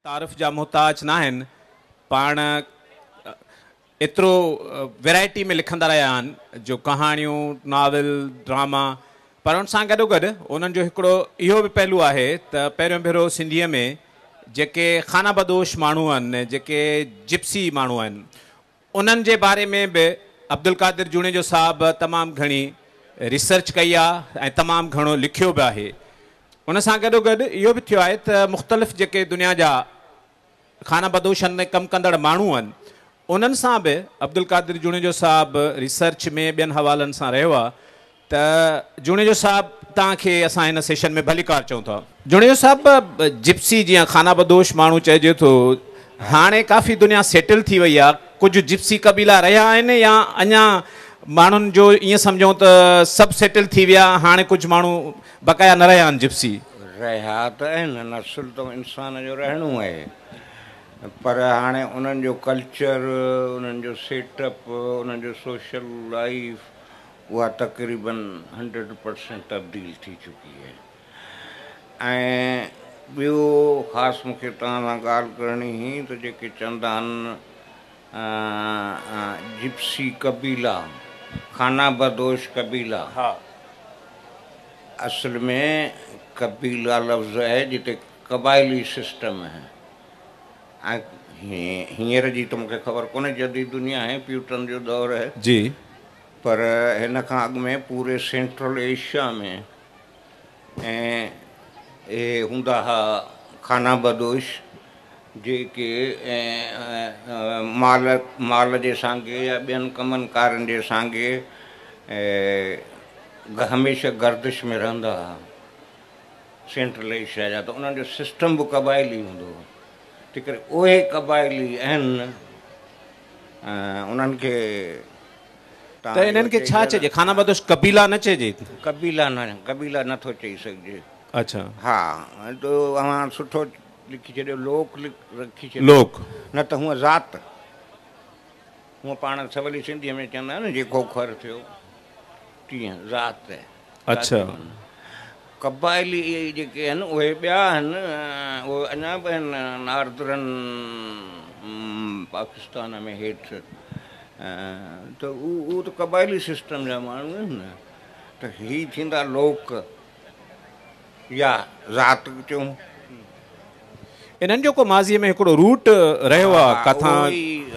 तारीफ़ जा मोहताज ना आहिनि पाण एतिरो वैरायटी में लिखंदा रहिया आहिनि जो कहाणियूं नावल ड्रामा पर उन सां गॾोगॾु उन्हनि जो हिकिड़ो इहो बि पहलू आहे त पहिरियों भेरो सिंधीअ में जेके खानाबदोश माण्हू आहिनि जेके जिप्सी माण्हू आहिनि उन्हनि जे बारे में बि अब्दुल कादिर जूणेजो साहब तमामु घणी रिसर्च कई आहे ऐं तमामु घणो लिखियो बि आहे। उन सां गॾोगॾु इहो बि थियो आहे त मुख़्तलिफ़ जेके दुनिया जा खानाबदोशनि में कमु कंदड़ माण्हू आहिनि उन्हनि सां बि अब्दुल कादिर जूणेजो साहब रिसर्च में ॿियनि हवालनि सां रहियो आहे त जूणेजो साहब तव्हांखे असां हिन सेशन में भलीकार चऊं था। जूणेजो साहब जिप्सी जीअं खानाबदोश माण्हू चइजे थो हाणे काफ़ी दुनिया सेटल थी वई आहे, कुझु जिप्सी कबीला रहिया आहिनि या अञा माण्हुनि जो ईअं सम्झूं त सभु सेटल थी विया हाणे कुझु माण्हू बक़ाया न रहिया आहिनि जिप्सी? रहिया त आहिनि, नसुल त इंसान जो रहणो आहे पर हाणे उन्हनि जो कल्चर उन्हनि जो सेटअप उन्हनि जो सोशल लाइफ उहा तक़रीबन 100% तब्दील थी चुकी आहे। ऐं ॿियो ख़ासि मूंखे तव्हां सां ॻाल्हि करणी हुई त जेके चवंदा आहिनि जिप्सी कबीला खानाबदोश कबीला, असल में कबीला लफ्ज़ है जिते क़बाइली सिस्टम है। हींअर जी त मूंखे ख़बर कोन्हे, जदीद दुनिया है, प्यूटन जो दौर है जी, पर हिन खां अॻु में पूरे सेंट्रल एशिया में ऐं हे हूंदा हुआ खानाबदोश जेके माल जे सांगे या ॿियनि कमनि कारनि जे सांगे हमेशह गर्दिश में रहंदा हुआ सेंट्रल एशिया जा, त उन्हनि जो सिस्टम बि क़बाइली हूंदो हो। तंहिं करे उहे क़बाइली आहिनि उन्हनि खे त इन्हनि खे छा चइजे? खानाबदोश कबीला न चइजे? कबीला नथो चई सघिजे। अच्छा, हा, तो अव्हां सुठो लिखी छॾियो, लोक रखी छॾियो, लोक न त हूअं ज़ात, हूअं पाण सवली सिंधीअ में चवंदा आहिनि जेको ख़र थियो तीअं ज़ात। अच्छा, क़बाइली इहे जेके आहिनि उहे ॿिया आहिनि, उहे अञा बि आहिनि नार्दरन पाकिस्तान में हेठि, त उहो त क़बाइली सिस्टम जा माण्हू आहिनि न। त हीअ थींदा लोक या ज़ात चऊं। इन्हनि जो को माज़ीअ में हिकिड़ो रूट रहियो आहे किथां?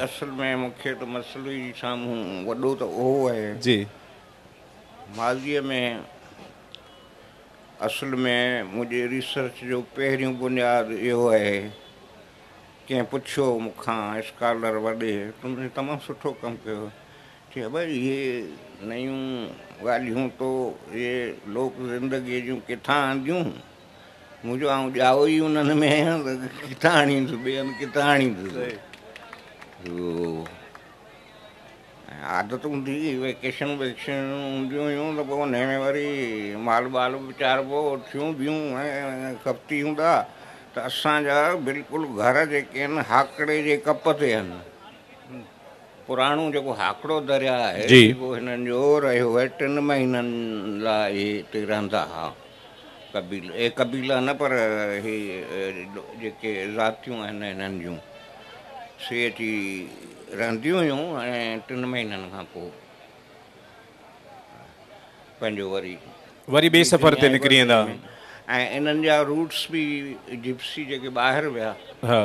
असल में मूंखे त मसइलो ई साम्हूं वॾो त उहो आहे जी। माज़ीअ में असल में मुंहिंजे रिसर्च जो पहिरियों बुनियादु इहो आहे, कंहिं पुछियो मूंखां स्कॉलर वॾे, तुमने तमामु सुठो कमु कयो, चई भई इहे नयूं ॻाल्हियूं तो इहे लोक ज़िंदगीअ जूं किथां आंदियूं? मुंहिंजो आउं ॼाओ ई उन्हनि में आहियां त किथां आणींदुसि, ॿियनि किथां आणींदुसि। आदत हूंदी हुई, वेकेशन हूंदियूं हुयूं त पोइ उन में वरी माल बाल वीचारबो, थियूं ॿियूं ऐं खपती हूंदा त असांजा बिल्कुलु घर जेके आहिनि हाकड़े जे कप ते आहिनि। पुराणो जेको हाकड़ो दरिया आहे जेको हिननि जो रहियो आहे 3 महीननि लाइ हिते रहंदा हुआ कबीला न पर हे जेके ज़ातियूं आहिनि हिननि जूं से अची रहंदियूं हुयूं ऐं 3 महीननि खां पोइ पंहिंजो वरी ॿिए सफ़र ते निकिरी वेंदा। ऐं इन्हनि जा रूट्स बि जिप्सी जेके ॿाहिरि विया, हा,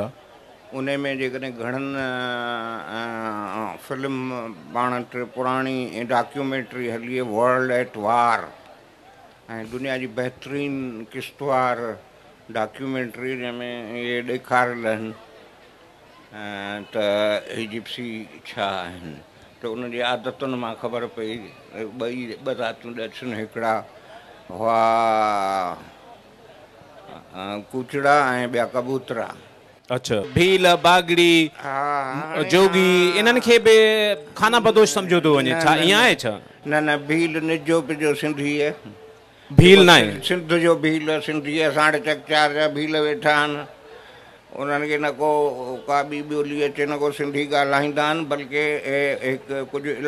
उन में जेकॾहिं घणनि फिल्म पाण वटि पुराणी डॉक्यूमेंट्री हली आहे वर्ल्ड एट वार, ऐं दुनिया जी बहितरीनु किश्तवार डॉक्यूमेंट्री जंहिंमें इहे ॾेखारियल आहिनि त ही जिप्सी छा आहिनि। त उनजी आदतुनि मां ख़बर पई, ॿ ज़ातियूं ॾिसनि, हिकिड़ा हुआ कूचड़ा ऐं ॿिया कबूतरा। अच्छा, भील बागड़ी जोगी इन्हनि खे बि खानाबदोश सम्झो थो वञे, छा ईअं आहे छा? न भील निजो पिजो सिंधी आहे, भील न आहे सिंध जो भील सिंधी आहे, 4.5 जा भील वेठा आहिनि, उन्हनि खे न को का ॿी ॿोली अचे न को सिंधी ॻाल्हाईंदा आहिनि, बल्कि हिकु कुझु